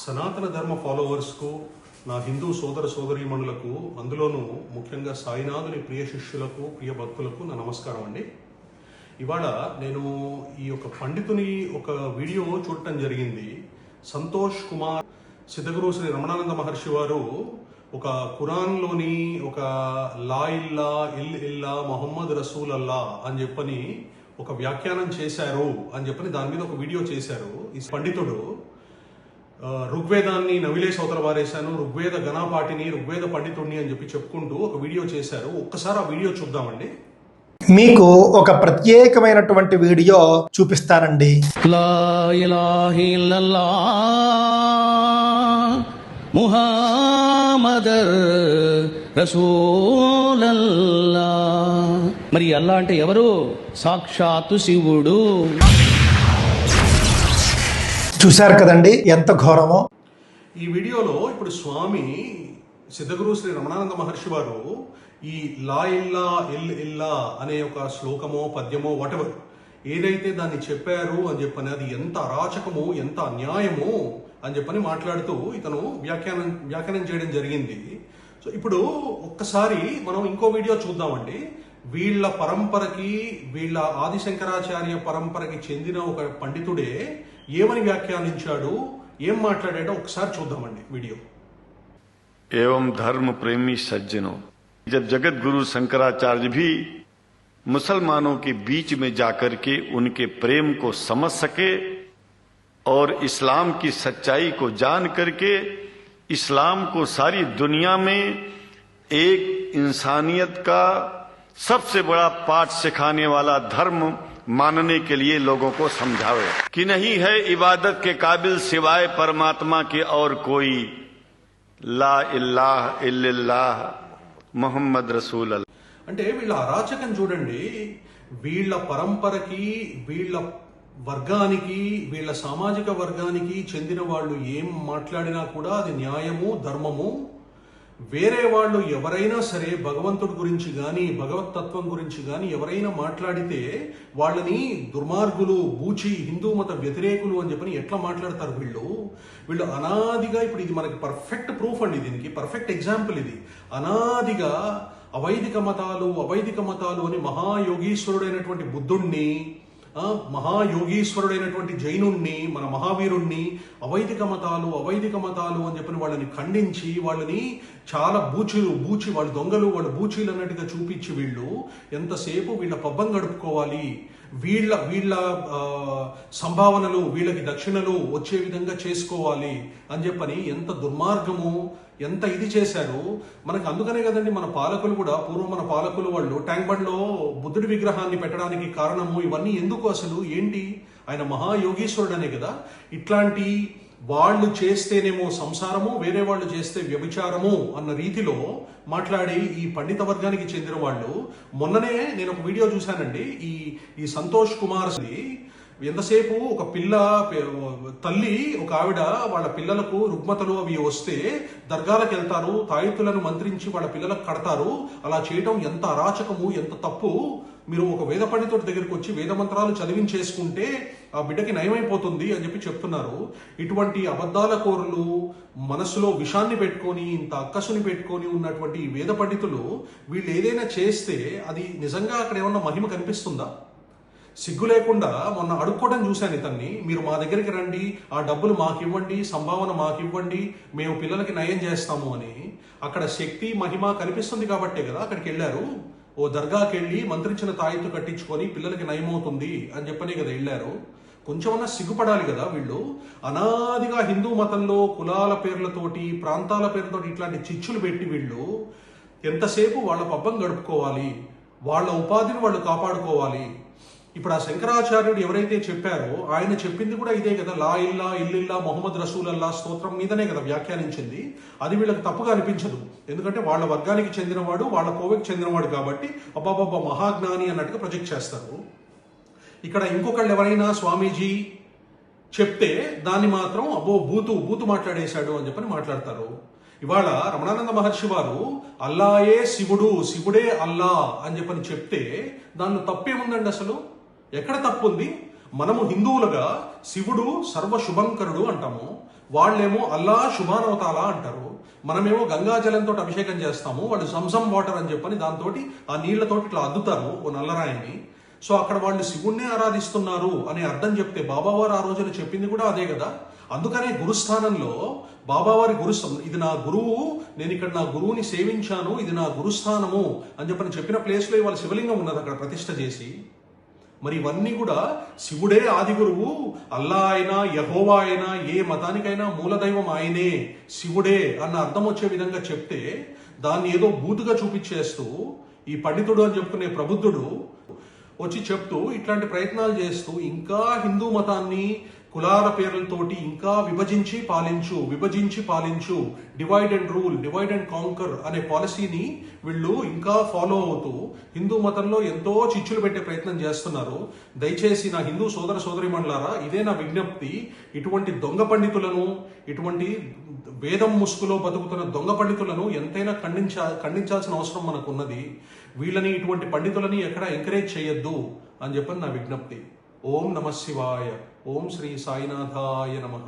సనాతన ధర్మ ఫాలోవర్స్కు, నా హిందూ సోదర సోదరీమణులకు, అందులోనూ ముఖ్యంగా సాయినాథుని ప్రియ శిష్యులకు, ప్రియ భక్తులకు నా నమస్కారం అండి. ఇవాళ నేను ఈ యొక్క పండితుని ఒక వీడియో చూడటం జరిగింది. సంతోష్ కుమార్ సిద్ధగురు శ్రీ రమణానంద మహర్షి వారు ఒక ఖురాన్లోని ఒక లా ఇల్లా ఇల్ ఇల్లా మొహమ్మద్ రసూల్ అల్లా అని చెప్పని ఒక వ్యాఖ్యానం చేశారు అని చెప్పని దాని మీద ఒక వీడియో చేశారు. ఈ పండితుడు ఋగ్వేదాన్ని నవిలేసి అవతల వారేశాను, ఋగ్వేద గణపాటిని, ఋగ్వేద పండితుడిని అని చెప్పి చెప్పుకుంటూ ఒక వీడియో చేశారు. ఒక్కసారి ఆ వీడియో చూద్దామండి. మీకు ఒక ప్రత్యేకమైనటువంటి వీడియో చూపిస్తానండి. లా ఇలాహ ఇల్లల్లాహ్ ముహమ్మదర్ రసూలల్లాహ్. మరి అల్లా అంటే ఎవరు? సాక్షాత్తు శివుడు. చూశారు కదండి ఎంత ఘోరమో. ఈ వీడియోలో ఇప్పుడు స్వామి సిద్ధగురు శ్రీ రమణానంద మహర్షి వారు ఈ లా ఇల్లా ఇల్ ఇల్లా అనే ఒక శ్లోకమో పద్యమో వాటెవర్ ఏదైతే దాన్ని చెప్పారు అని చెప్పని అది ఎంత అరాచకము, ఎంత అన్యాయము అని చెప్పని మాట్లాడుతూ ఇతను వ్యాఖ్యానం చేయడం జరిగింది. సో ఇప్పుడు ఒక్కసారి మనం ఇంకో వీడియో చూద్దామండి. వీళ్ళ పరంపరకి, వీళ్ళ ఆదిశంకరాచార్య పరంపరకి చెందిన ఒక పండితుడే ఏమని వ్యాఖ్యానించాడు, ఏం మాట్లాడాడో ఒకసారి చూద్దామండి వీడియో. एवं धर्म प्रेमी सज्जनों, जब जगत गुरु शंकराचार्य भी मुसलमानों के बीच में जाकर के उनके प्रेम को समझ सके और इस्लाम की सच्चाई को जान करके इस्लाम को सारी दुनिया में एक इंसानियत का सबसे बड़ा पाठ सिखाने वाला धर्म मानने के लिए लोगों को समझावे कि नहीं है इबादत के काबिल सिवाय परमात्मा के और कोई, లా ఇల్లాహ ఇల్లిల్లాహ్ మొహమ్మద్ రసూల్ అల్లాహ్. అంటే వీళ్ళ అరాచకం చూడండి. వీళ్ళ పరంపరకి, వీళ్ళ వర్గానికి, వీళ్ళ సామాజిక వర్గానికి చెందిన వాళ్ళు ఏం మాట్లాడినా కూడా అది న్యాయము, ధర్మము. వేరే వాళ్ళు ఎవరైనా సరే భగవంతుడి గురించి కానీ, భగవతత్వం గురించి కానీ ఎవరైనా మాట్లాడితే వాళ్ళని దుర్మార్గులు, బూచి, హిందూ మత వ్యతిరేకులు అని చెప్పని ఎట్లా మాట్లాడతారు వీళ్ళు. అనాదిగా, ఇప్పుడు ఇది మనకి పర్ఫెక్ట్ ప్రూఫ్ అండి, దీనికి పర్ఫెక్ట్ ఎగ్జాంపుల్ ఇది. అనాదిగా అవైదిక మతాలు అని మహాయోగీశ్వరుడైనటువంటి బుద్ధుణ్ణి, మహాయోగీశ్వరుడైనటువంటి జైనుణ్ణి, మన మహావీరుణ్ణి అవైదిక మతాలు అని చెప్పని వాళ్ళని ఖండించి, వాళ్ళని చాలా బూచి, వాళ్ళు దొంగలు, వాళ్ళు బూచీలు అన్నట్టుగా చూపించి వీళ్ళు ఎంతసేపు వీళ్ళ పబ్బం గడుపుకోవాలి, వీళ్ళ సంభావనలు, వీళ్ళకి దక్షిణలు వచ్చే విధంగా చేసుకోవాలి అని చెప్పని ఎంత దుర్మార్గము, ఎంత ఇది చేశారు మనకు. అందుకనే కదండి మన పాలకులు కూడా, పూర్వం మన పాలకులు వాళ్ళు ట్యాంక్ బండ్లో బుద్ధుడి విగ్రహాన్ని పెట్టడానికి కారణము ఇవన్నీ ఎందుకు, అసలు ఏంటి? ఆయన మహాయోగీశ్వరుడు అనే కదా. ఇట్లాంటి వాళ్ళు చేస్తేనేమో సంసారము, వేరే వాళ్ళు చేస్తే వ్యభిచారము అన్న రీతిలో మాట్లాడి ఈ పండిత వర్గానికి చెందిన వాళ్ళు. మొన్ననే నేను ఒక వీడియో చూశానండి. ఈ సంతోష్ కుమార్ ఎంతసేపు ఒక తల్లి, ఒక ఆవిడ వాళ్ళ పిల్లలకు రుగ్మతలు అవి వస్తే దర్గాలకు వెళ్తారు, తాయెత్తులను మంత్రించి వాళ్ళ పిల్లలకు కడతారు. అలా చేయటం ఎంత అరాచకము, ఎంత తప్పు. మీరు ఒక వేద పండితుడి దగ్గరికి వచ్చి వేద మంత్రాలు చదివించేసుకుంటే ఆ బిడ్డకి నయమైపోతుంది అని చెప్పి చెప్తున్నారు. ఇటువంటి అబద్ధాల కోరులు, మనసులో విషాన్ని పెట్టుకొని, ఇంత అక్కసుని పెట్టుకొని ఉన్నటువంటి ఈ వేద పండితులు వీళ్ళు ఏదైనా చేస్తే అది నిజంగా అక్కడ ఏమన్నా మహిమ కనిపిస్తుందా? సిగ్గు లేకుండా మొన్న అడుక్కోవడం చూశాను ఇతన్ని. మీరు మా దగ్గరికి రండి, ఆ డబ్బులు మాకివ్వండి, సంభావన మాకివ్వండి, మేము పిల్లలకి నయం చేస్తాము అని. అక్కడ శక్తి, మహిమ కనిపిస్తుంది కాబట్టే కదా అక్కడికి వెళ్ళారు. ఓ దర్గాకి వెళ్ళి మంత్రించిన తాయెత్తు కట్టించుకొని పిల్లలకి నయమవుతుంది అని చెప్పనే కదా వెళ్ళారు. కొంచెమన్నా సిగ్గుపడాలి కదా వీళ్ళు. అనాదిగా హిందూ మతంలో కులాల పేర్లతోటి, ప్రాంతాల పేర్లతోటి ఇట్లాంటి చిచ్చులు పెట్టి వీళ్ళు ఎంతసేపు వాళ్ళ పబ్బం గడుపుకోవాలి, వాళ్ళ ఉపాధిని వాళ్ళు కాపాడుకోవాలి. ఇప్పుడు ఆ శంకరాచార్యుడు ఎవరైతే చెప్పారో ఆయన చెప్పింది కూడా ఇదే కదా. లా ఇల్లా ఇల్లిల్లా మొహమ్మద్ రసూల్ అల్లా స్తోత్రం మీదనే కదా వ్యాఖ్యానించింది. అది వీళ్ళకి తప్పుగా అనిపించదు, ఎందుకంటే వాళ్ళ వర్గానికి చెందినవాడు, వాళ్ళ కోవకి చెందినవాడు కాబట్టి అబ్బాబ్బా మహాజ్ఞాని అన్నట్టుగా ప్రొజెక్ట్ చేస్తారు. ఇక్కడ ఇంకొకళ్ళు ఎవరైనా స్వామీజీ చెప్తే దాన్ని మాత్రం అబ్బో బూతు మాట్లాడేశాడు అని చెప్పని మాట్లాడతారు. ఇవాళ రమణానంద మహర్షి వారు అల్లాయే శివుడు, శివుడే అల్లా అని చెప్పని చెప్తే దానిలో తప్పేముందండి? అసలు ఎక్కడ తప్పు ఉంది? మనము హిందువులుగా శివుడు సర్వ శుభంకరుడు అంటాము, వాళ్ళేమో అల్లా శుభానవతాలా అంటారు. మనమేమో గంగాజలంతో అభిషేకం చేస్తాము, వాళ్ళు సంసం వాటర్ అని చెప్పని దాంతో ఆ నీళ్లతోటి ఇట్లా అద్దుతారు ఓ నల్లరాయిని. సో అక్కడ వాళ్ళు శివుణ్ణే ఆరాధిస్తున్నారు అనే అర్థం చెప్తే బాబావారు ఆ రోజున చెప్పింది కూడా అదే కదా. అందుకనే గురుస్థానంలో బాబావారి ఇది నా గురువు, నేను ఇక్కడ నా గురువుని సేవించాను, ఇది నా గురుస్థానము అని చెప్పిన ప్లేస్లో ఇవాళ శివలింగం ఉన్నది అక్కడ ప్రతిష్ఠ చేసి. మరి ఇవన్నీ కూడా శివుడే ఆది గురువు, అల్లా అయినా యెహోవా అయినా ఏ మతానికైనా మూలదైవం ఆయనే, శివుడే అన్న అర్థం వచ్చే విధంగా చెప్తే దాన్ని ఏదో బూతుగా చూపించేస్తూ ఈ పండితుడు అని చెప్పుకునే ప్రబుద్ధుడు వచ్చి చెప్తూ ఇట్లాంటి ప్రయత్నాలు చేస్తూ ఇంకా హిందూ మతాన్ని కులాల పేర్లతోటి ఇంకా విభజించి పాలించు, divide and rule, divide and conquer అనే పాలసీని వీళ్ళు ఇంకా ఫాలో అవుతూ హిందూ మతంలో ఎంతో చిచ్చులు పెట్టే ప్రయత్నం చేస్తున్నారు. దయచేసి నా హిందూ సోదర సోదరీమణులారా, ఇదే నా విజ్ఞప్తి. ఇటువంటి దొంగ పండితులను, ఇటువంటి వేదం ముసుగులో బతుకుతున్న దొంగ పండితులను ఎంతైనా ఖండించాల్సిన అవసరం మనకు ఉన్నది. వీళ్ళని, ఇటువంటి పండితులని ఎక్కడ ఎంకరేజ్ చేయొద్దు అని చెప్పని నా విజ్ఞప్తి. ఓం నమ శివాయ. ఓం శ్రీ సాయినాథాయ నమః.